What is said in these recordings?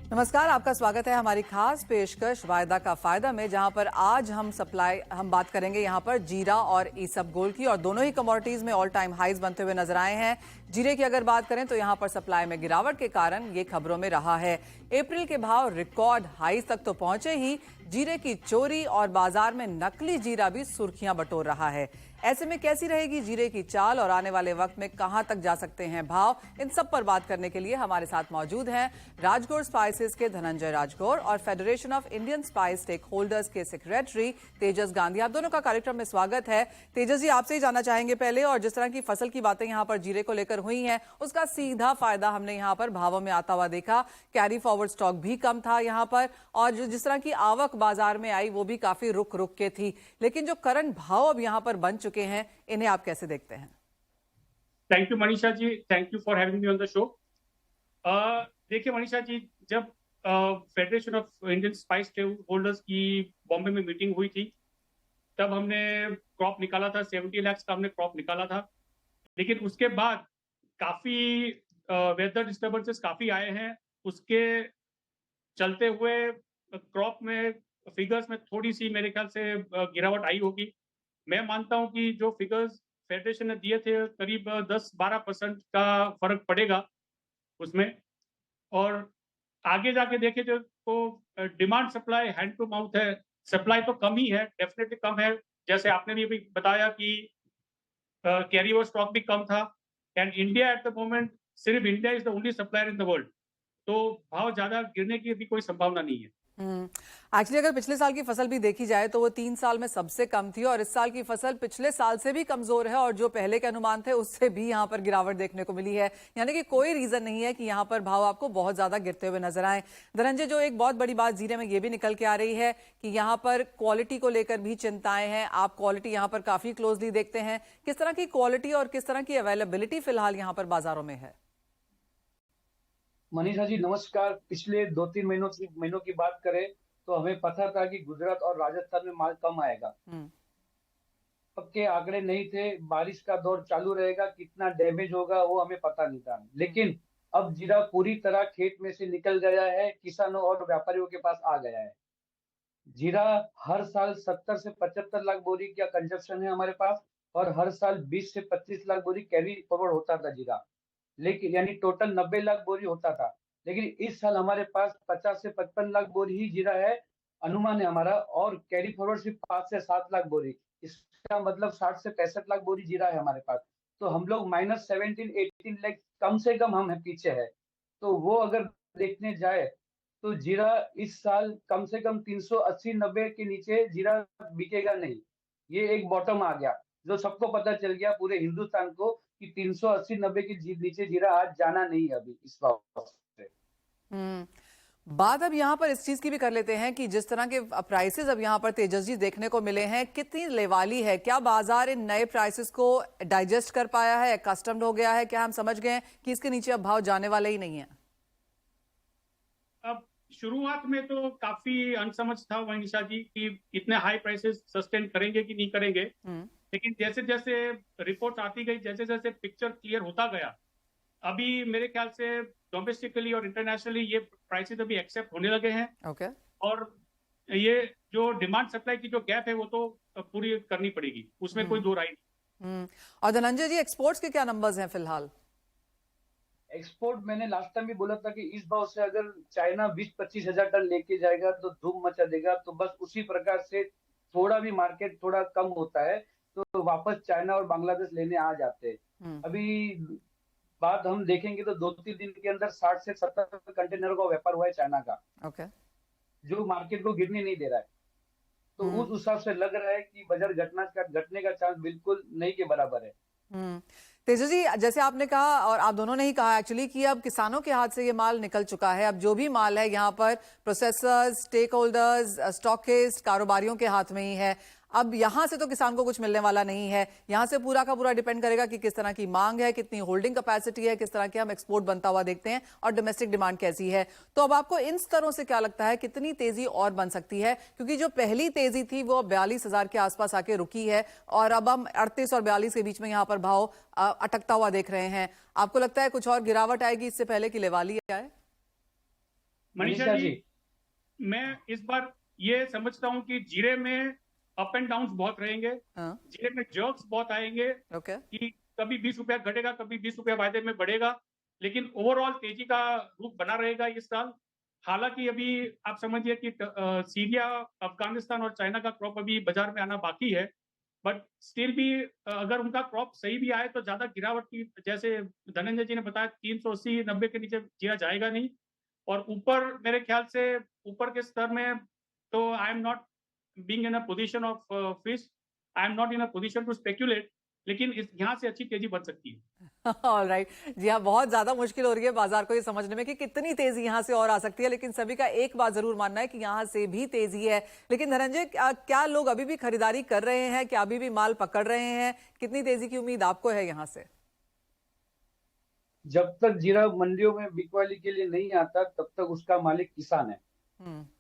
नमस्कार, आपका स्वागत है हमारी खास पेशकश वायदा का फायदा में, जहां पर आज हम बात करेंगे यहां पर जीरा और ईसबगोल की, और दोनों ही कमोडिटीज में ऑल टाइम हाईज बनते हुए नजर आए हैं। जीरे की अगर बात करें तो यहां पर सप्लाई में गिरावट के कारण ये खबरों में रहा है। अप्रैल के भाव रिकॉर्ड हाईज तक तो पहुंचे ही, जीरे की चोरी और बाजार में नकली जीरा भी सुर्खियां बटोर रहा है। ऐसे में कैसी रहेगी जीरे की चाल और आने वाले वक्त में कहां तक जा सकते हैं भाव, इन सब पर बात करने के लिए हमारे साथ मौजूद हैं राजगौर स्पाइसेस के धनंजय राजगौर और federation of Indian spice stakeholders के सेक्रेटरी तेजस गांधी। आप दोनों का कार्यक्रम में स्वागत है। तेजस जी, आपसे ही जानना चाहेंगे पहले, और जिस तरह की फसल की बातें यहां पर जीरे को लेकर हुई हैं, उसका सीधा फायदा हमने यहां पर भावों में आता हुआ देखा। कैरी फॉरवर्ड स्टॉक भी कम था यहां पर, और जिस तरह की आवक बाजार में आई वो भी काफी रुक रुक के थी। लेकिन जो करंट भाव अब यहां पर बन चुके हैं, इन्हें आप कैसे देखते हैं? Thank you Manisha ji, thank you for having me on the show. देखिए मनीषा जी, जब federation of Indian spice holders की बॉम्बे में मीटिंग हुई थी, तब हमने क्रॉप निकाला था, 70 लाख का हमने क्रॉप निकाला था। लेकिन उसके बाद काफी वेदर डिस्टर्बेंसेस काफी आए हैं। उसके चलते हुए क्रॉप में फिगर्स में थोड़ी सी मेरे ख्याल से गिरावट आई होगी। मैं मानता हूं कि जो फिगर्स फेडरेशन ने दिए थे, करीब 10-12% का फर्क पड़ेगा उसमें। और आगे जाके देखे तो demand supply hand to mouth है। सप्लाई तो कम ही है, डेफिनेटली कम है। जैसे आपने भी अभी बताया कि कैरी ओवर स्टॉक भी कम था। And India at the moment, सिर्फ India is the only supplier in the world. तो भाव ज्यादा गिरने की भी कोई संभावना नहीं है। एक्चुअली अगर पिछले साल की फसल भी देखी जाए तो वो 3 साल में सबसे कम थी, और इस साल की फसल पिछले साल से भी कमजोर है, और जो पहले के अनुमान थे उससे भी यहाँ पर गिरावट देखने को मिली है। यानी कि कोई रीजन नहीं है कि यहाँ पर भाव आपको बहुत ज्यादा गिरते हुए नजर आए। धनंजय, जो एक बहुत बड़ी बात जीरे में ये भी निकल के आ रही है कि यहाँ पर क्वालिटी को लेकर भी चिंताएं हैं। आप क्वालिटी यहाँ पर काफी क्लोजली देखते हैं, किस तरह की क्वालिटी और किस तरह की अवेलेबिलिटी फिलहाल यहाँ पर बाजारों में है? मनीषा जी नमस्कार। पिछले 2-3 महीनों की बात करें तो हमें पता था कि गुजरात और राजस्थान में माल कम आएगा। अब के आंकड़े नहीं थे, बारिश का दौर चालू रहेगा, कितना डैमेज होगा वो हमें पता नहीं था। लेकिन अब जीरा पूरी तरह खेत में से निकल गया है, किसानों और व्यापारियों के पास आ गया है। जीरा हर साल 70 से 75 लाख बोरी का कंजप्शन है हमारे पास, और हर साल 20 से 25 लाख बोरी कैरी फॉरवर्ड होता था जीरा। लेकिन यानी टोटल 90 लाख बोरी होता था। लेकिन इस साल हमारे पास 50 से 55 लाख बोरी ही जीरा है, अनुमान है हमारा, और कैरी फॉरवर्ड सिर्फ 5 से 7 लाख बोरी। इसका मतलब 60 से 65 लाख बोरी जीरा है हमारे पास। तो हम लोग -17-18 लाख कम से कम हम है पीछे है। तो वो अगर देखने जाए तो जीरा इस साल कम से कम 380-90 के नीचे जीरा बिकेगा नहीं। ये एक बॉटम आ गया, जो सबको पता चल गया पूरे हिंदुस्तान को कि 380-90 के नीचे जीरा आज जाना नहीं है अभी इस वक्त से। बात अब यहाँ पर इस चीज की भी कर लेते हैं कि जिस तरह के प्राइसेस अब यहाँ पर तेजस जी देखने को मिले हैं, कितनी लेवाली है? क्या बाजार इन नए प्राइसेस को डाइजेस्ट कर पाया है, कस्टम्ड हो गया है? क्या हम समझ गए हैं कि इसके नीचे अब भाव जाने वाले ही नहीं है? अब शुरुआत में तो काफी अनसमझ था मनीषा जी कि इतने हाई प्राइसेस सस्टेन करेंगे कि नहीं करेंगे। लेकिन जैसे जैसे रिपोर्ट आती गई, जैसे जैसे पिक्चर क्लियर होता गया, अभी मेरे ख्याल से डोमेस्टिकली और इंटरनेशनली ये प्राइसेस अभी एक्सेप्ट होने लगे हैं। ओके। और ये जो डिमांड सप्लाई की जो गैप है वो तो पूरी करनी पड़ेगी, उसमें कोई दो राय नहीं। और धनंजय जी, एक्सपोर्ट्स के क्या नंबर्स हैं फिलहाल? एक्सपोर्ट मैंने लास्ट टाइम भी बोला था कि इस भाव से अगर चाइना 20-25 हजार टन लेके जाएगा तो धूम मचा देगा। तो बस उसी प्रकार से थोड़ा भी मार्केट थोड़ा कम होता है तो वापस चाइना और बांग्लादेश लेने आ जाते हैं। अभी बात हम देखेंगे तो 2-3 दिन के अंदर 60 से 70 कंटेनर का व्यापार हुआ है चाइना का, ओके, जो मार्केट को गिरने नहीं दे रहा है। तो उस हिसाब से लग रहा है कि बाजार घटने का चांस बिल्कुल नहीं के बराबर है। तेजस जी, जैसे आपने कहा और आप दोनों ने ही कहा एक्चुअली कि अब किसानों के हाथ से ये माल निकल चुका है। अब जो भी माल है यहाँ पर प्रोसेसर्स, स्टेक होल्डर्स, स्टॉकिस्ट, कारोबारियों के हाथ में ही है। अब यहाँ से तो किसान को कुछ मिलने वाला नहीं है। यहाँ से पूरा का पूरा डिपेंड करेगा कि किस तरह की मांग है, कितनी होल्डिंग कैपेसिटी है, किस तरह के हम एक्सपोर्ट बनता हुआ देखते हैं, और डोमेस्टिक डिमांड कैसी है। तो अब आपको इन स्तरों से क्या लगता है, कितनी तेजी और बन सकती है? क्योंकि जो पहली तेजी थी वो 42,000 के आसपास आके रुकी है, और अब हम 38 और 42 के बीच में यहाँ पर भाव अटकता हुआ देख रहे हैं। आपको लगता है कुछ और गिरावट आएगी इससे पहले कि लेवाली आए? मनीषा जी, मैं इस बार ये समझता हूँ कि जीरे में अप एंड डाउन बहुत रहेंगे। जीरे में जर्क्स बहुत आएंगे कि कभी 20 रुपया घटेगा, कभी 20 रुपया वायदे में बढ़ेगा, लेकिन ओवरऑल तेजी का रूप बना रहेगा इस साल। हालांकि अभी आप समझिए कि सीरिया, अफगानिस्तान और चाइना का क्रॉप अभी बाजार में आना बाकी है, बट स्टिल भी अगर उनका क्रॉप सही भी आए तो ज्यादा गिरावट की, जैसे धनंजय जी ने बताया 380-90 के नीचे जीरा जाएगा नहीं। और ऊपर मेरे ख्याल से ऊपर के स्तर में तो I am not being in a position of fish, I am not in a position to speculate, लेकिन इस यहाँ से अच्छी तेजी बन सकती है। ऑलराइट जी हाँ, बहुत ज्यादा मुश्किल हो रही है बाजार को ये समझने में कि कितनी तेजी यहाँ से और आ सकती है, लेकिन सभी का एक बात जरूर मानना है कि यहाँ से भी तेजी है। लेकिन धनंजय, क्या लोग अभी भी खरीदारी कर रहे हैं? क्या अभी भी माल पकड़ रहे हैं? कितनी तेजी की उम्मीद आपको है यहाँ से? जब तक जीरा मंडियों में बिकवाली के लिए नहीं आता तब तक उसका मालिक किसान है।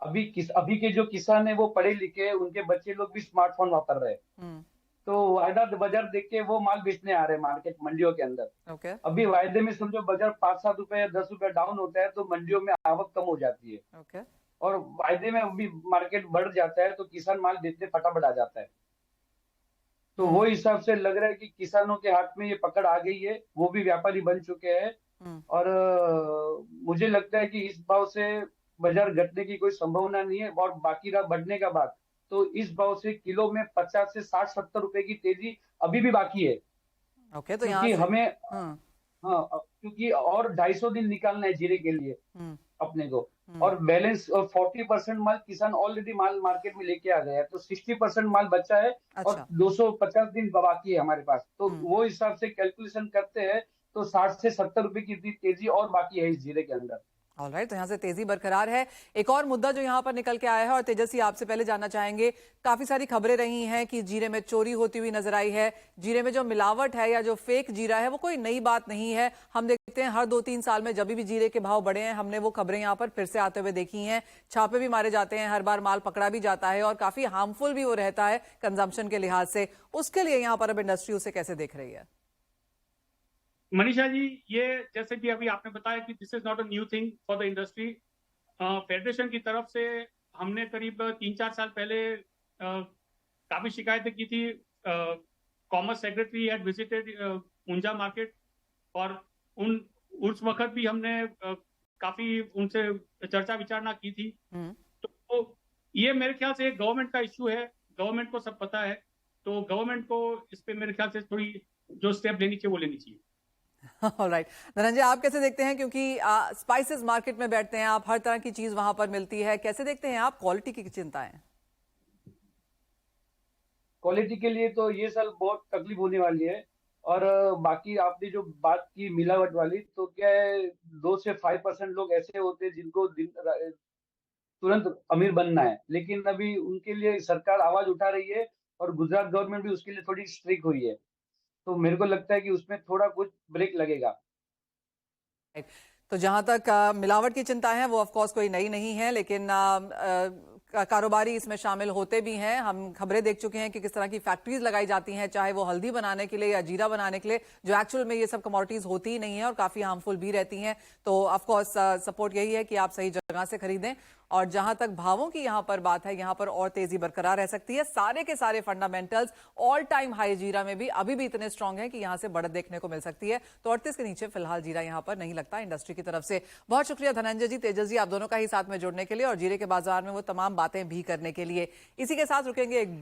अभी के जो किसान है वो पढ़े लिखे, उनके बच्चे लोग भी स्मार्टफोन वापर रहे हैं, तो वायदा बाजार देख के वो माल बेचने आ रहे हैं मार्केट मंडियों के अंदर। अभी वायदे में समझो बाजार 5-7 रुपए या 10 रुपए डाउन होता है तो मंडियों में आवक कम हो जाती है। और वायदे में अभी मार्केट बढ़ जाता है तो किसान माल बेचने फटाफट आ जाता है। तो वो हिसाब से लग रहा है कि किसानों के हाथ में ये पकड़ आ गई है, वो भी व्यापारी बन चुके हैं। और मुझे लगता है कि इस भाव से बाजार घटने की कोई संभावना नहीं है। और बाकी रहा बढ़ने का बात, तो इस भाव से किलो में 50 से 60-70 रुपए की तेजी अभी भी बाकी है। तो क्योंकि हमें क्योंकि और 250 दिन निकालना है जीरे के लिए अपने को, और बैलेंस और 40% माल किसान ऑलरेडी माल मार्केट में लेके आ गया है, तो 60% माल बचा है। और 250 दिन बाकी है हमारे पास, तो वो हिसाब से कैलकुलेशन करते हैं तो 60 से 70 रुपए की तेजी और बाकी है इस जीरे के अंदर। ऑलराइट, तो यहाँ से तेजी बरकरार है। एक और मुद्दा जो यहाँ पर निकल के आया है, और तेजस्वी आपसे पहले जानना चाहेंगे, काफी सारी खबरें रही हैं कि जीरे में चोरी होती हुई नजर आई है। जीरे में जो मिलावट है या जो फेक जीरा है वो कोई नई बात नहीं है। हम देखते हैं हर 2-3 साल में जब भी जीरे के भाव बढ़े हैं, हमने वो खबरें यहाँ पर फिर से आते हुए देखी हैं। छापे भी मारे जाते हैं, हर बार माल पकड़ा भी जाता है और काफी हार्मफुल भी वो रहता है कंजम्पशन के लिहाज से। उसके लिए यहाँ पर अब इंडस्ट्री उसे कैसे देख रही है? मनीषा जी, ये जैसे कि अभी आपने बताया कि this is not a new thing for the industry. Federation की तरफ से हमने करीब 3-4 साल पहले काफी शिकायतें की थी। Commerce secretary had visited Unjha market, और उस वक्त भी हमने काफी उनसे चर्चा विचारणा की थी। तो ये मेरे ख्याल से एक गवर्नमेंट का इश्यू है, गवर्नमेंट को सब पता है, तो गवर्नमेंट को इस पे मेरे ख्याल से थोड़ी जो स्टेप लेनी चाहिए वो लेनी चाहिए। ऑलराइट, धनंजय आप कैसे देखते हैं, क्योंकि स्पाइसेस मार्केट में बैठते हैं आप, हर तरह की चीज वहां पर मिलती है, कैसे देखते हैं आप क्वालिटी की चिंता है? क्वालिटी के लिए तो ये साल बहुत तकलीफ होने वाली है। और बाकी आपने जो बात की मिलावट वाली, तो क्या है 2 से 5% लोग ऐसे होते हैं जिनको तुरंत अमीर बनना है, लेकिन अभी उनके लिए सरकार आवाज उठा रही है और गुजरात गवर्नमेंट भी उसके लिए थोड़ी स्ट्रिक्ट हुई है। तो मेरे को लगता है कि उसमें थोड़ा कुछ ब्रेक लगेगा। तो जहां तक मिलावट की चिंता है वो ऑफ कोर्स कोई नई नहीं है, लेकिन कारोबारी इसमें शामिल होते भी हैं। हम खबरें देख चुके हैं कि किस तरह की फैक्ट्रीज लगाई जाती हैं, चाहे वो हल्दी बनाने के लिए या जीरा बनाने के लिए, जो एक्चुअल में ये सब कमोडिटीज होती ही नहीं है और काफी हार्मफुल भी रहती हैं। तो ऑफ कोर्स सपोर्ट यही है कि आप सही जगह से खरीदें। और जहां तक भावों की यहां पर बात है, यहां पर और तेजी बरकरार रह सकती है। सारे के सारे फंडामेंटल्स ऑल टाइम हाई जीरा में भी अभी भी इतने स्ट्रांग है कि यहां से बढ़त देखने को मिल सकती है। तो 38 के नीचे फिलहाल जीरा यहां पर नहीं लगता इंडस्ट्री की तरफ से। बहुत शुक्रिया धनंजय जी, तेजस जी, आप दोनों का ही साथ में जुड़ने के लिए और जीरे के बाजार में वो तमाम बातें भी करने के लिए। इसी के साथ रुकेंगे एक